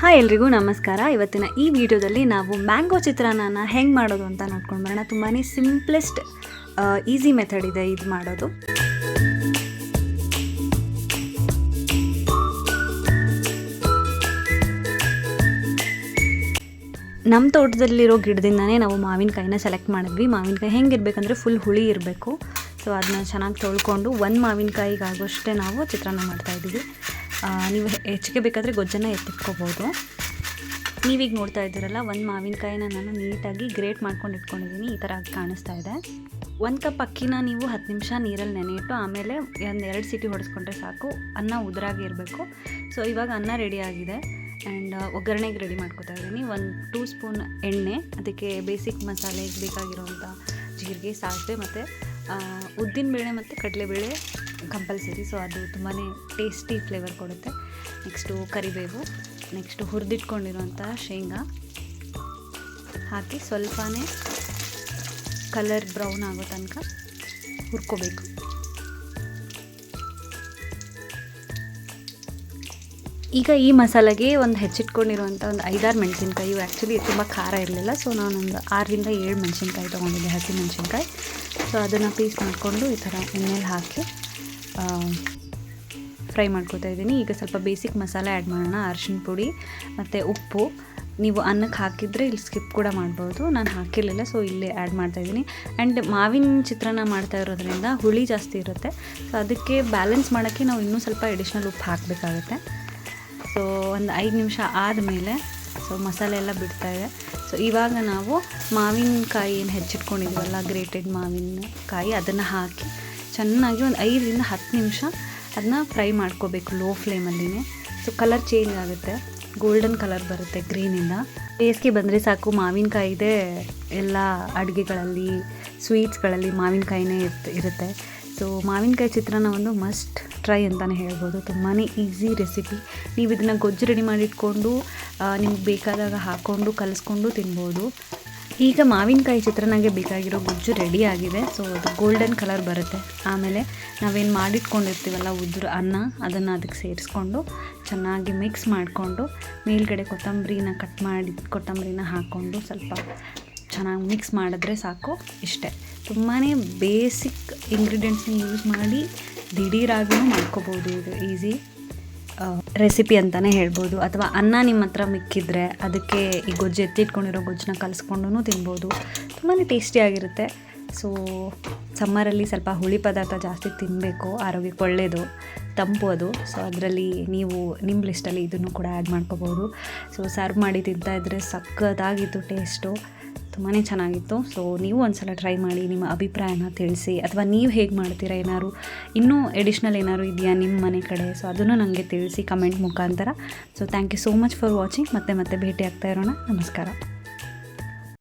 Hi ಎಲ್ರಿಗೂ ನಮಸ್ಕಾರ. ಇವತ್ತಿನ ಈ ವಿಡಿಯೋದಲ್ಲಿ ನಾವು ಮ್ಯಾಂಗೋ ಚಿತ್ರಾನ್ನ ಹೆಂಗೆ ಮಾಡೋದು ಅಂತ ನೋಡ್ಕೊಂಡು ಬರೋಣ. ತುಂಬಾ ಸಿಂಪ್ಲೆಸ್ಟ್ ಈಸಿ ಮೆಥಡ್ ಇದೆ ಇದು ಮಾಡೋದು. ನಮ್ಮ ತೋಟದಲ್ಲಿರೋ ಗಿಡದಿಂದನೇ ನಾವು ಮಾವಿನಕಾಯಿನ ಸೆಲೆಕ್ಟ್ ಮಾಡಿದ್ವಿ. ಮಾವಿನಕಾಯಿ ಹೆಂಗಿರ್ಬೇಕಂದ್ರೆ ಫುಲ್ ಹುಳಿ ಇರಬೇಕು. ಸೊ ಅದನ್ನ ಚೆನ್ನಾಗಿ ತೊಳ್ಕೊಂಡು ಒಂದು ಮಾವಿನಕಾಯಿಗಾಗೋಷ್ಟೇ ನಾವು ಚಿತ್ರಾನ್ನ ಮಾಡ್ತಾಯಿದ್ದೀವಿ. ನೀವು ಹೆಚ್ಚಿಗೆ ಬೇಕಾದರೆ ಗೊಜ್ಜನ್ನು ಎತ್ತಿಟ್ಕೋಬೋದು. ನೀವೀಗ ನೋಡ್ತಾ ಇದ್ದೀರಲ್ಲ, ಒಂದು ಮಾವಿನಕಾಯಿನ ನಾನು ನೀಟಾಗಿ ಗ್ರೇಟ್ ಮಾಡ್ಕೊಂಡು ಇಟ್ಕೊಂಡಿದ್ದೀನಿ. ಈ ಥರ ಕಾಣಿಸ್ತಾ ಇದೆ. 1 ಕಪ್ ಅಕ್ಕಿನ ನೀವು 10 ನಿಮಿಷ ನೀರಲ್ಲಿ ನೆನೆಯಿಟ್ಟು ಆಮೇಲೆ ಒಂದು 2 ಸೀಟಿ ಹೊಡೆಸ್ಕೊಂಡ್ರೆ ಸಾಕು. ಅನ್ನ ಉದುರಾಗಿ ಇರಬೇಕು. ಸೊ ಇವಾಗ ಅನ್ನ ರೆಡಿ ಆಗಿದೆ ಆ್ಯಂಡ್ ಒಗ್ಗರಣೆಗೆ ರೆಡಿ ಮಾಡ್ಕೊತಾ ಇದ್ದೀನಿ. 2 ಸ್ಪೂನ್ ಎಣ್ಣೆ, ಅದಕ್ಕೆ ಬೇಸಿಕ್ ಮಸಾಲೆಗೆ ಬೇಕಾಗಿರೋಂಥ ಜೀರಿಗೆ, ಸಾಸಿವೆ ಮತ್ತು ಉದ್ದಿನಬೇಳೆ ಮತ್ತು ಕಡಲೆಬೇಳೆ ಕಂಪಲ್ಸರಿ. ಸೊ ಅದು ತುಂಬಾ ಟೇಸ್ಟಿ ಫ್ಲೇವರ್ ಕೊಡುತ್ತೆ. ನೆಕ್ಸ್ಟು ಕರಿಬೇವು, ನೆಕ್ಸ್ಟು ಹುರಿದಿಟ್ಕೊಂಡಿರುವಂಥ ಶೇಂಗಾ ಹಾಕಿ ಸ್ವಲ್ಪನೇ ಕಲರ್ ಬ್ರೌನ್ ಆಗೋ ತನಕ ಹುರ್ಕೋಬೇಕು. ಈಗ ಈ ಮಸಾಲೆಗೆ ಒಂದು ಹೆಚ್ಚಿಟ್ಕೊಂಡಿರುವಂಥ ಒಂದು 5-6 ಮೆಣಸಿನ್ಕಾಯಿ. ಇವು ಆ್ಯಕ್ಚುಲಿ ತುಂಬ ಖಾರ ಇರಲಿಲ್ಲ, ಸೊ ನಾನೊಂದು 6ರಿಂದ 7 ಮೆಣಸಿನ್ಕಾಯಿ ತೊಗೊಂಡಿದ್ದೆ, ಹಸಿ ಮೆಣಸಿನ್ಕಾಯಿ. ಸೊ ಅದನ್ನು ಪೀಸ್ ಮಾಡಿಕೊಂಡು ಈ ಥರ ಎಣ್ಣೆಲಿ ಹಾಕಿ ಫ್ರೈ ಮಾಡ್ಕೊತಾ ಇದ್ದೀನಿ. ಈಗ ಸ್ವಲ್ಪ ಬೇಸಿಕ್ ಮಸಾಲೆ ಆ್ಯಡ್ ಮಾಡೋಣ. ಅರಿಶಿನ ಪುಡಿ ಮತ್ತು ಉಪ್ಪು. ನೀವು ಅನ್ನಕ್ಕೆ ಹಾಕಿದರೆ ಇಲ್ಲಿ ಸ್ಕಿಪ್ ಕೂಡ ಮಾಡ್ಬೋದು. ನಾನು ಹಾಕಿರಲಿಲ್ಲ, ಸೊ ಇಲ್ಲಿ ಆ್ಯಡ್ ಮಾಡ್ತಾಯಿದ್ದೀನಿ. ಆ್ಯಂಡ್ ಮಾವಿನ ಚಿತ್ರಾನ್ನ ಮಾಡ್ತಾ ಇರೋದ್ರಿಂದ ಹುಳಿ ಜಾಸ್ತಿ ಇರುತ್ತೆ. ಸೊ ಅದಕ್ಕೆ ಬ್ಯಾಲೆನ್ಸ್ ಮಾಡೋಕ್ಕೆ ನಾವು ಇನ್ನೂ ಸ್ವಲ್ಪ ಎಡಿಷ್ನಲ್ ಉಪ್ಪು ಹಾಕಬೇಕಾಗುತ್ತೆ. ಸೊ ಒಂದು 5 ನಿಮಿಷ ಆದಮೇಲೆ ಸೊ ಮಸಾಲೆ ಎಲ್ಲ ಬಿಡ್ತಾಯಿದೆ. ಸೊ ಇವಾಗ ನಾವು ಮಾವಿನಕಾಯಿ ಏನು ಹೆಚ್ಚಿಟ್ಕೊಂಡಿದ್ದೀವಲ್ಲ, ಗ್ರೇಟೆಡ್ ಮಾವಿನಕಾಯಿ, ಅದನ್ನು ಹಾಕಿ ಚೆನ್ನಾಗಿ ಒಂದು 5ರಿಂದ 10 ನಿಮಿಷ ಅದನ್ನ ಫ್ರೈ ಮಾಡ್ಕೋಬೇಕು ಲೋ ಫ್ಲೇಮಲ್ಲಿನೇ. ಸೊ ಕಲರ್ ಚೇಂಜ್ ಆಗುತ್ತೆ, ಗೋಲ್ಡನ್ ಕಲರ್ ಬರುತ್ತೆ ಗ್ರೀನಿಂದ. ಟೇಸ್ಟ್ಗೆ ಬಂದರೆ ಸಾಕು. ಮಾವಿನಕಾಯಿದೆ ಎಲ್ಲ ಅಡುಗೆಗಳಲ್ಲಿ, ಸ್ವೀಟ್ಸ್ಗಳಲ್ಲಿ ಮಾವಿನಕಾಯಿನೇ ಇರುತ್ತೆ. ಸೊ ಮಾವಿನಕಾಯಿ ಚಿತ್ರಾನ್ನ ಒಂದು ಮಸ್ಟ್ ಟ್ರೈ ಅಂತಲೇ ಹೇಳ್ಬೋದು. ತುಂಬಾ ಈಸಿ ರೆಸಿಪಿ. ನೀವು ಇದನ್ನು ಗೊಜ್ಜು ರೆಡಿ ಮಾಡಿಟ್ಕೊಂಡು ನಿಮ್ಗೆ ಬೇಕಾದಾಗ ಹಾಕ್ಕೊಂಡು ಕಲಿಸ್ಕೊಂಡು ತಿನ್ಬೋದು. ಈಗ ಮಾವಿನಕಾಯಿ ಚಿತ್ರಾನ್ನಗೆ ಬೇಕಾಗಿರೋ ಗೊಜ್ಜು ರೆಡಿ ಆಗಿದೆ. ಸೊ ಅದು ಗೋಲ್ಡನ್ ಕಲರ್ ಬರುತ್ತೆ. ಆಮೇಲೆ ನಾವೇನು ಮಾಡಿಟ್ಕೊಂಡಿರ್ತೀವಲ್ಲ ಉದುರು ಅನ್ನ, ಅದನ್ನು ಅದಕ್ಕೆ ಸೇರಿಸ್ಕೊಂಡು ಚೆನ್ನಾಗಿ ಮಿಕ್ಸ್ ಮಾಡಿಕೊಂಡು ಮೇಲ್ಗಡೆ ಕೊತ್ತಂಬರಿನ ಹಾಕ್ಕೊಂಡು ಸ್ವಲ್ಪ ಚೆನ್ನಾಗಿ ಮಿಕ್ಸ್ ಮಾಡಿದ್ರೆ ಸಾಕು. ಇಷ್ಟೇ. ತುಂಬಾ ಬೇಸಿಕ್ ಇಂಗ್ರೀಡಿಯೆಂಟ್ಸ್ನ ಯೂಸ್ ಮಾಡಿ ದಿಢೀರಾಗಿಯೂ ಮಾಡ್ಕೋಬೋದು. ಇದು ಈಸಿ ರೆಸಿಪಿ ಅಂತಲೇ ಹೇಳ್ಬೋದು. ಅಥವಾ ಅನ್ನ ನಿಮ್ಮ ಹತ್ರ ಮಿಕ್ಕಿದ್ರೆ ಅದಕ್ಕೆ ಈ ಗೊಜ್ಜು ಎತ್ತಿಟ್ಕೊಂಡಿರೋ ಗೊಜ್ಜನ್ನ ಕಲಿಸ್ಕೊಂಡು ತಿನ್ಬೋದು. ತುಂಬಾ ಟೇಸ್ಟಿಯಾಗಿರುತ್ತೆ. ಸೊ ಸಮ್ಮರಲ್ಲಿ ಸ್ವಲ್ಪ ಹುಳಿ ಪದಾರ್ಥ ಜಾಸ್ತಿ ತಿನ್ನಬೇಕು, ಆರೋಗ್ಯಕ್ಕೆ ಒಳ್ಳೆಯದು, ತಂಪು ಅದು. ಸೊ ಅದರಲ್ಲಿ ನೀವು ನಿಮ್ಮ ಲಿಸ್ಟಲ್ಲಿ ಇದನ್ನು ಕೂಡ ಆ್ಯಡ್ ಮಾಡ್ಕೋಬೋದು. ಸೊ ಸರ್ವ್ ಮಾಡಿ ತಿಂತಾಯಿದ್ರೆ ಸಕ್ಕತ್ತಾಗಿತ್ತು ಟೇಸ್ಟು, ತುಂಬಾ ಚೆನ್ನಾಗಿತ್ತು. ಸೊ ನೀವು ಒಂದ್ಸಲ ಟ್ರೈ ಮಾಡಿ, ನಿಮ್ಮ ಅಭಿಪ್ರಾಯನ ತಿಳಿಸಿ. ಅಥವಾ ನೀವು ಹೇಗೆ ಮಾಡ್ತೀರಾ, ಏನಾದ್ರು ಇನ್ನೂ ಎಡಿಷ್ನಲ್ ಏನಾದ್ರು ಇದೆಯಾ ನಿಮ್ಮ ಮನೆ ಕಡೆ, ಸೊ ಅದನ್ನು ನನಗೆ ತಿಳಿಸಿ ಕಮೆಂಟ್ ಮುಖಾಂತರ. So thank you so much for watching. ಮತ್ತೆ ಭೇಟಿ ಆಗ್ತಾ ಇರೋಣ. ನಮಸ್ಕಾರ.